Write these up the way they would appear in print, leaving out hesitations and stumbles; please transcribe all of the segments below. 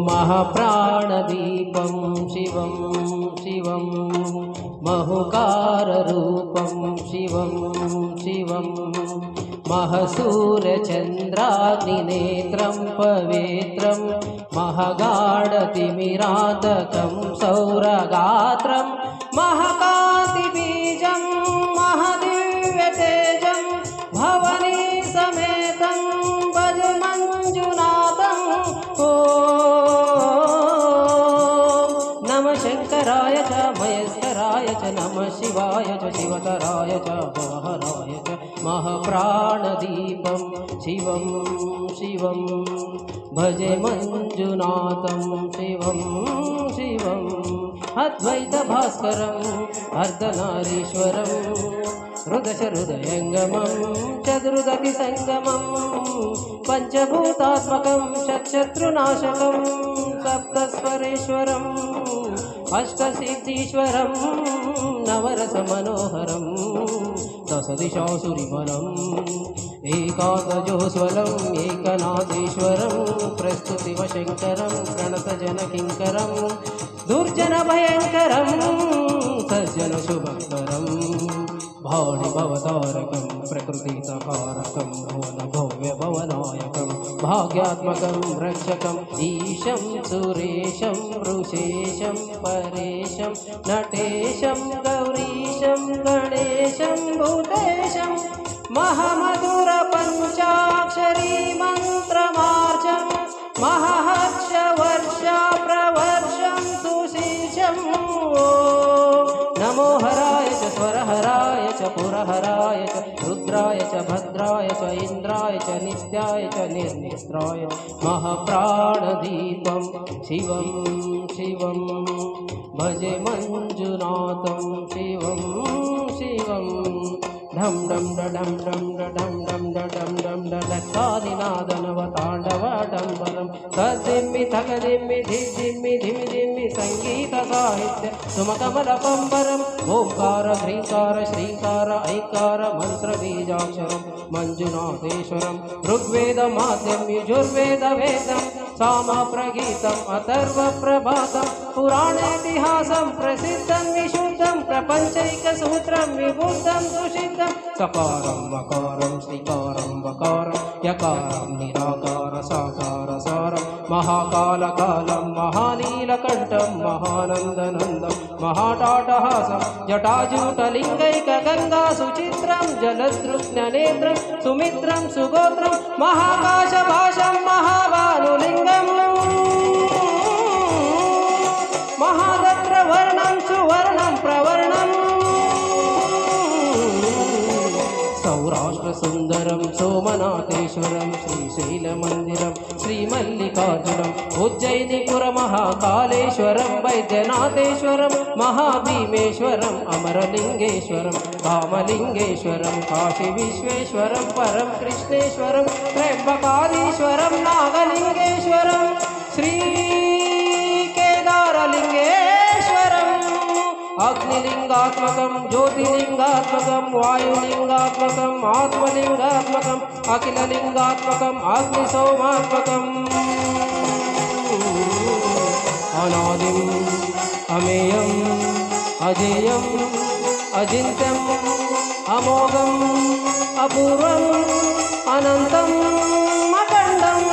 महाप्राणदीपं शिवं शिवं महुकाररूपं शिवं शिवं महसूर्यचन्द्राग्निनेत्रं पवित्रं महगाढतिमिरान्तकं सौरगात्रं महाकान्तिबीजं महदिव्यतेजं भवनी समेतं भज मंजुनाथं। ॐ नमः शंकराय च महेश्वराय च नमः शिवाय च शिवतराय च भवहराय च महाप्राणदीपं शिवं शिवं भजे मंजुनाथं शिवं शिवं अद्वैतभास्करं अर्धनारीश्वरं हृदयङ्गमं चतुर्दधिसङ्गमं पञ्चभूतात्मकं षट्शत्रुनाशकं सप्तस्वरेश्वरम् अष्टसिद्धीश्वरं नवरसमनोहरं दशदिशासुरिमलम् एकादजोज्वलम् एकनाथेश्वरं प्रस्तुतिवशङ्करं प्रणतजनकिङ्करं दुर्जनभयङ्करं सज्जनशुभकरं भाणिभवतारकं प्रकृतिसहारकं भुवनभव्यभवनायकं भाग्यात्मकं रक्षकम् ईशं सुरेशं वृषेशं परेशं नटेशं गौरीशं गणेशं भूतेशं महामधुरपञ्चाक्षरी मन्त्रमार्चं महर्षवर्षा प्रवर्षं सुशीर्षं। नमो हराय च स्वरहराय च पुरहराय च रुद्राय च भद्राय च इन्द्राय च नित्याय च निर्निस्त्राय महाप्राणदीपं शिवं शिवं भजे मंजुनाथं शिवं शिवं ढम डम डम डम डम डम डम डम डक्कादिनादनवताण्डवडम्बरं तद्दिम्मि तगदिम्मि धिम्मि धिमि धिम्मि संगीत साहित्य सुमकमलपम्बरम् ओंकार ह्रीकार श्रीकार ऐकार मंत्रबीजाक्षरं मंजुनाथेश्वरं ऋग्वेद माध्यं यजुर्वेद वेदं सामप्रगीतम् अथर्वप्रभातं पुराणेतिहासं प्रसिद्धं विशुद्धं प्रपञ्चैकसूत्रं विबुद्धं सुसिद्धं सकारं वकारं श्रीकारं वकारं यकारं निराकार साकार सारं महाकालकालं महानीलकण्ठं महानन्दनन्दं महाटाटहासं जटाजूटलिङ्गैकगङ्गा सुचित्रं जलदृग्ननेत्रं सुमित्रं सुगोत्रं महाकाशभाषं महाभानुलिङ्गं महादत्रवर्णं सुवर्णं प्रवर्णं सौराष्ट्रसुन्दरं सोमनाथेश्वरं श्रीशैलमन्दिरं श्रीमल्लिकार्जुनम् उज्जयिनीपुरमहाकालेश्वरं वैद्यनाथेश्वरं महाभीमेश्वरम् अमरलिङ्गेश्वरं कामलिङ्गेश्वरं काशीविश्वेश्वरं परं कृष्णेश्वरं त्र्यम्बकाधीश्वरं नागलिङ्गेश्वरं श्रीकेदारलिङ्गेश्वरम् अग्निलिंगात्मकं ज्योतिलिंगात्मकं वायुलिंगात्मकं आत्मलिंगात्मकं अखिललिंगात्मकं अग्निसोमात्मकम् अनादिं अमेयं अजेयं अचिन्त्यं अमोघं अपूर्वं अनन्तं अखण्डम्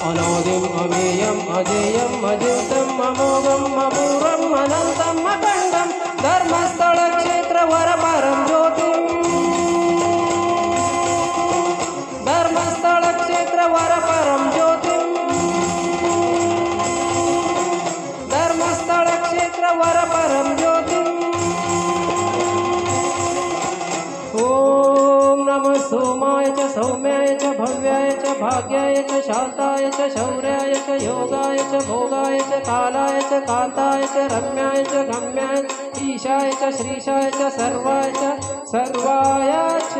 अनादिं अमेयं अजेयं अचिन्त्यं अमोघं अपूर्वं अनन्तं अखण्डं धर्मस्थल क्षेत्र वरपरं ज्योतिं धर्मस्थल क्षेत्र वरपरं ज्योतिं धर्मस्थल क्षेत्र वरपरं ज्योतिं। ओम नमः सोमाय च सौम्याय च भव्याय च भाग्याय च शान्ताय च शौर्याय च योगाय च भोगाय च कालाय च कान्ताय च रम्याय च गम्याय ईशाय च श्रीशाय च सर्वाय च सर्वाय च